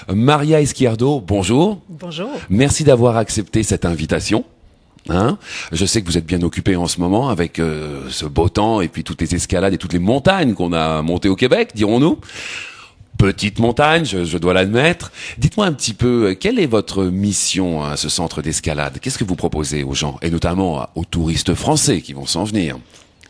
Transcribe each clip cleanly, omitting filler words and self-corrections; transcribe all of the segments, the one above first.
Maria Izquierdo, bonjour. Bonjour. Merci d'avoir accepté cette invitation. Je sais que vous êtes bien occupé en ce moment avec ce beau temps et puis toutes les escalades et toutes les montagnes qu'on a montées au Québec, dirons-nous. Petite montagne, je dois l'admettre. Dites-moi un petit peu, quelle est votre mission à ce centre d'escalade? Qu'est-ce que vous proposez aux gens, et notamment aux touristes français qui vont s'en venir?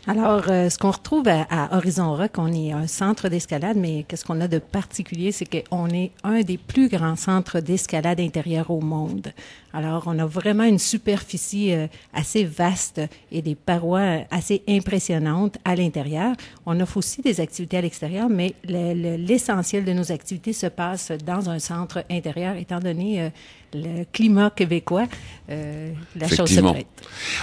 Alors, ce qu'on retrouve à Horizon Rock, on est un centre d'escalade, mais qu'est-ce qu'on a de particulier, c'est qu'on est un des plus grands centres d'escalade intérieure au monde. Alors, on a vraiment une superficie assez vaste et des parois assez impressionnantes à l'intérieur. On offre aussi des activités à l'extérieur, mais l'essentiel de nos activités se passe dans un centre intérieur, étant donné le climat québécois, la chose se prête.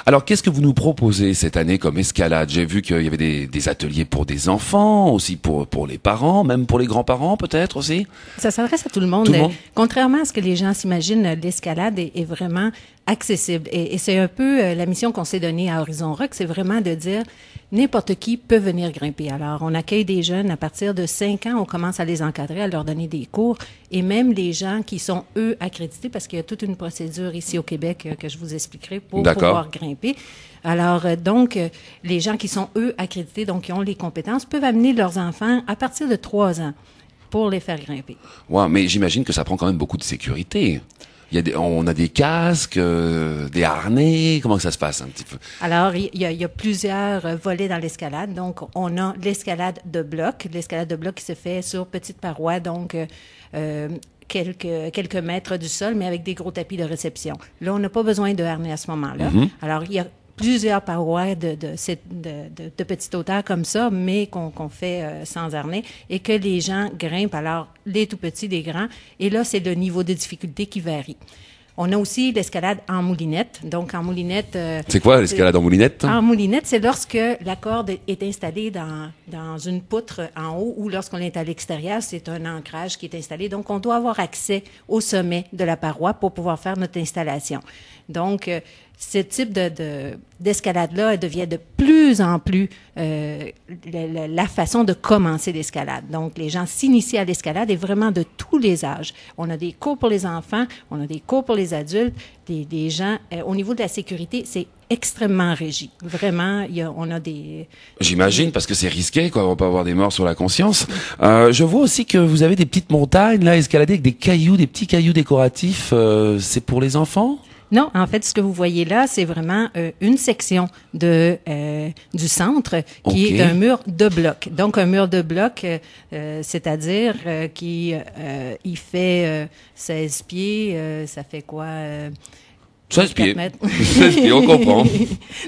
Alors, qu'est-ce que vous nous proposez cette année comme escalade? J'ai vu qu'il y avait des ateliers pour des enfants, aussi pour les parents, même pour les grands-parents peut-être aussi? Ça s'adresse à tout le monde. Contrairement à ce que les gens s'imaginent, l'escalade est vraiment accessible. Et c'est un peu la mission qu'on s'est donnée à Horizon Rock, c'est vraiment de dire n'importe qui peut venir grimper. Alors, on accueille des jeunes à partir de 5 ans, on commence à les encadrer, à leur donner des cours, et même les gens qui sont, eux, accrédités, parce qu'il y a toute une procédure ici au Québec que je vous expliquerai pour pouvoir grimper. Alors, donc, les gens qui sont, eux, accrédités, donc qui ont les compétences, peuvent amener leurs enfants à partir de 3 ans pour les faire grimper. Ouais, mais j'imagine que ça prend quand même beaucoup de sécurité. On a des casques, des harnais. Comment ça se passe un petit peu? Alors, il y a plusieurs volets dans l'escalade. Donc, on a l'escalade de bloc. L'escalade de bloc qui se fait sur petite paroi, donc quelques mètres du sol, mais avec des gros tapis de réception. Là, on n'a pas besoin de harnais à ce moment-là. Alors, il y a plusieurs parois de petite hauteur comme ça, mais qu'on fait sans harnais, et que les gens grimpent, alors les tout petits, les grands, et là, c'est le niveau de difficulté qui varie. On a aussi l'escalade en moulinette. Donc, en moulinette... c'est quoi l'escalade en moulinette? En moulinette, c'est lorsque la corde est installée dans une poutre en haut, ou lorsqu'on est à l'extérieur, c'est un ancrage qui est installé. Donc, on doit avoir accès au sommet de la paroi pour pouvoir faire notre installation. Donc, ce type d'escalade-là devient de plus en plus la façon de commencer l'escalade. Donc, les gens s'initient à l'escalade et vraiment de tous les âges. On a des cours pour les enfants, on a des cours pour les adultes, des gens... au niveau de la sécurité, c'est extrêmement régi. Vraiment, on a des... J'imagine, parce que c'est risqué, quoi. On va pas avoir des morts sur la conscience. Je vois aussi que vous avez des petites montagnes, là, escaladées avec des petits cailloux décoratifs. C'est pour les enfants? Non, en fait, ce que vous voyez là, c'est vraiment une section du centre qui est un mur de bloc. Donc, un mur de bloc, c'est-à-dire il fait 16 pieds, ça fait quoi? 16 pieds. 16 pieds, on comprend.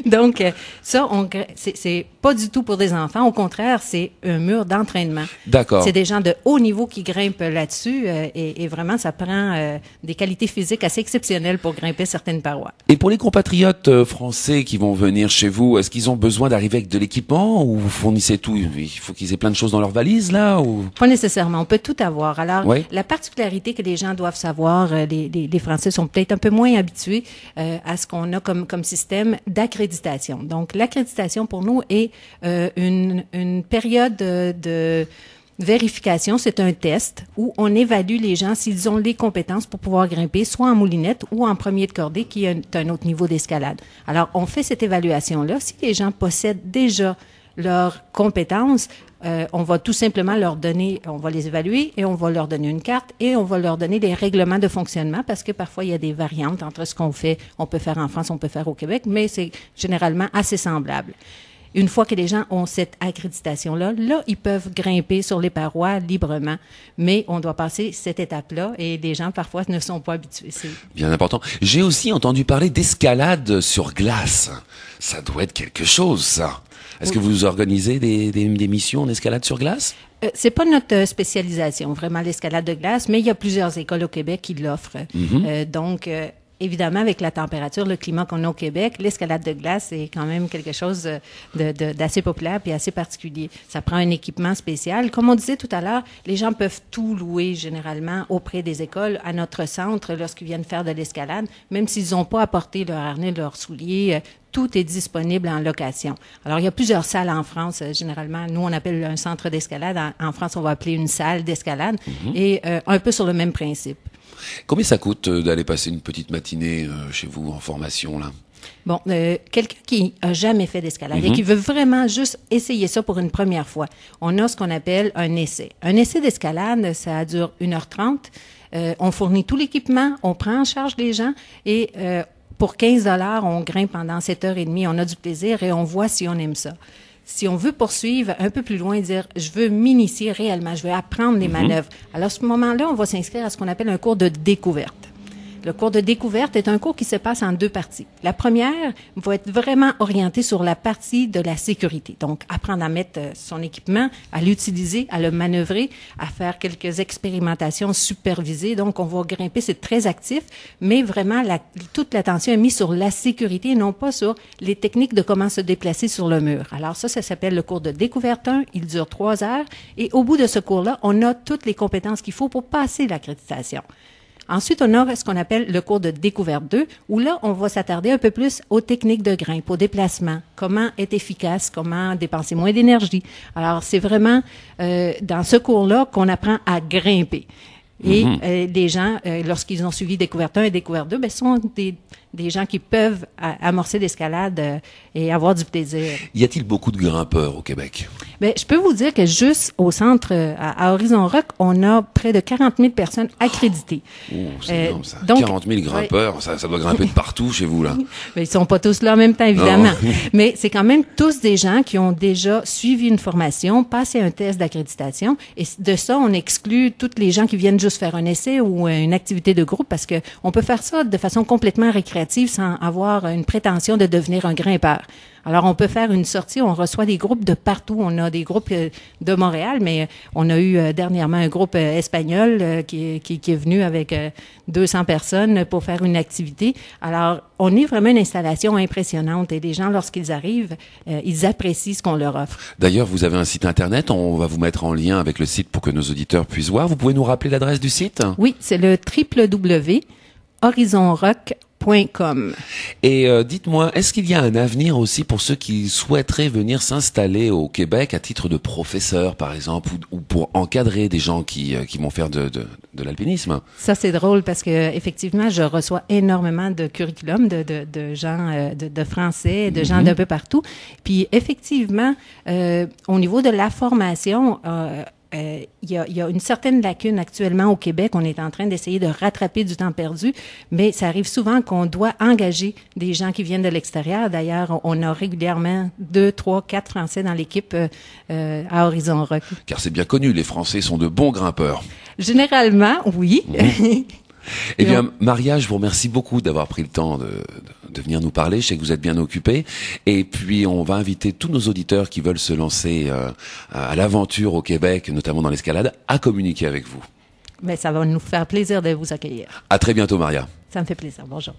Donc, ça, c'est pas du tout pour des enfants. Au contraire, c'est un mur d'entraînement. D'accord. C'est des gens de haut niveau qui grimpent là-dessus et vraiment, ça prend des qualités physiques assez exceptionnelles pour grimper certaines parois. Et pour les compatriotes français qui vont venir chez vous, est-ce qu'ils ont besoin d'arriver avec de l'équipement ou vous fournissez tout? Il faut qu'ils aient plein de choses dans leur valise, là, ou? Pas nécessairement. On peut tout avoir. Alors, la particularité que les gens doivent savoir, les Français sont peut-être un peu moins habitués à ce qu'on a comme système d'accréditation. Donc, l'accréditation pour nous est une période de vérification. C'est un test où on évalue les gens s'ils ont les compétences pour pouvoir grimper, soit en moulinette ou en premier de cordée, qui est un autre niveau d'escalade. Alors, on fait cette évaluation-là. Si les gens possèdent déjà leurs compétences, on va tout simplement leur donner, on va les évaluer et on va leur donner une carte et on va leur donner des règlements de fonctionnement parce que parfois il y a des variantes entre ce qu'on fait, on peut faire en France, on peut faire au Québec, mais c'est généralement assez semblable. Une fois que les gens ont cette accréditation-là, là, ils peuvent grimper sur les parois librement, mais on doit passer cette étape-là et les gens parfois ne sont pas habitués. C'est bien important. J'ai aussi entendu parler d'escalade sur glace. Ça doit être quelque chose, ça. Est-ce que vous organisez des missions en escalade sur glace? C'est pas notre spécialisation, vraiment, l'escalade de glace, mais il y a plusieurs écoles au Québec qui l'offrent. Donc, évidemment, avec la température, le climat qu'on a au Québec, l'escalade de glace est quand même quelque chose d'assez populaire puis assez particulier. Ça prend un équipement spécial. Comme on disait tout à l'heure, les gens peuvent tout louer généralement auprès des écoles, à notre centre, lorsqu'ils viennent faire de l'escalade, même s'ils n'ont pas apporté leur harnais, leurs souliers. Tout est disponible en location. Alors, il y a plusieurs salles en France. Généralement, nous, on appelle un centre d'escalade. En France, on va appeler une salle d'escalade. Et un peu sur le même principe. Combien ça coûte d'aller passer une petite matinée chez vous en formation, là? Bon, quelqu'un qui a jamais fait d'escalade et qui veut vraiment juste essayer ça pour une première fois, on a ce qu'on appelle un essai. Un essai d'escalade, ça dure 1h30. On fournit tout l'équipement, on prend en charge les gens et pour 15 $, on grimpe pendant 7h30, on a du plaisir et on voit si on aime ça. Si on veut poursuivre un peu plus loin, dire je veux m'initier réellement, je veux apprendre les manœuvres. Alors à ce moment-là, on va s'inscrire à ce qu'on appelle un cours de découverte. Le cours de découverte est un cours qui se passe en 2 parties. La première va être vraiment orientée sur la partie de la sécurité. Donc, apprendre à mettre son équipement, à l'utiliser, à le manœuvrer, à faire quelques expérimentations supervisées. Donc, on va grimper, c'est très actif, mais vraiment, toute l'attention est mise sur la sécurité et non pas sur les techniques de comment se déplacer sur le mur. Alors ça s'appelle le cours de découverte 1. Il dure 3 heures. Et au bout de ce cours-là, on a toutes les compétences qu'il faut pour passer l'accréditation. Ensuite, on a ce qu'on appelle le cours de découverte 2, où là, on va s'attarder un peu plus aux techniques de grimpe, au déplacement, comment être efficace, comment dépenser moins d'énergie. Alors, c'est vraiment dans ce cours-là qu'on apprend à grimper. Et les gens, lorsqu'ils ont suivi découverte 1 et découverte 2, sont des gens qui peuvent amorcer l'escalade et avoir du plaisir. Y a-t-il beaucoup de grimpeurs au Québec? Bien, je peux vous dire que juste au centre, à Horizon Rock, on a près de 40 000 personnes accréditées. Oh, c'est énorme ça. Donc, 40 000 grimpeurs, ça doit grimper de partout chez vous, là. Mais ils sont pas tous là en même temps, évidemment. Mais c'est quand même tous des gens qui ont déjà suivi une formation, passé un test d'accréditation. Et de ça, on exclut toutes les gens qui viennent juste faire un essai ou une activité de groupe parce que on peut faire ça de façon complètement récréative sans avoir une prétention de devenir un grimpeur. Alors, on peut faire une sortie, on reçoit des groupes de partout. On a des groupes de Montréal, mais on a eu dernièrement un groupe espagnol qui est venu avec 200 personnes pour faire une activité. Alors, on est vraiment une installation impressionnante et les gens, lorsqu'ils arrivent, ils apprécient ce qu'on leur offre. D'ailleurs, vous avez un site Internet, on va vous mettre en lien avec le site pour que nos auditeurs puissent voir. Vous pouvez nous rappeler l'adresse du site? Oui, c'est le www.horizonrock.com. Et dites-moi, est-ce qu'il y a un avenir aussi pour ceux qui souhaiteraient venir s'installer au Québec à titre de professeur, par exemple, ou pour encadrer des gens qui vont faire de l'alpinisme? Ça, c'est drôle parce que effectivement, je reçois énormément de curriculum de gens de français, de gens d'un peu partout. Puis effectivement, au niveau de la formation, il y a une certaine lacune actuellement au Québec. On est en train d'essayer de rattraper du temps perdu, mais ça arrive souvent qu'on doit engager des gens qui viennent de l'extérieur. D'ailleurs, on a régulièrement 2, 3, 4 Français dans l'équipe à Horizon Rock. Car c'est bien connu, les Français sont de bons grimpeurs. Généralement, oui. Eh bien, Maria, je vous remercie beaucoup d'avoir pris le temps de venir nous parler. Je sais que vous êtes bien occupée. Et puis, on va inviter tous nos auditeurs qui veulent se lancer à l'aventure au Québec, notamment dans l'escalade, à communiquer avec vous. Mais ça va nous faire plaisir de vous accueillir. À très bientôt, Maria. Ça me fait plaisir. Bonjour.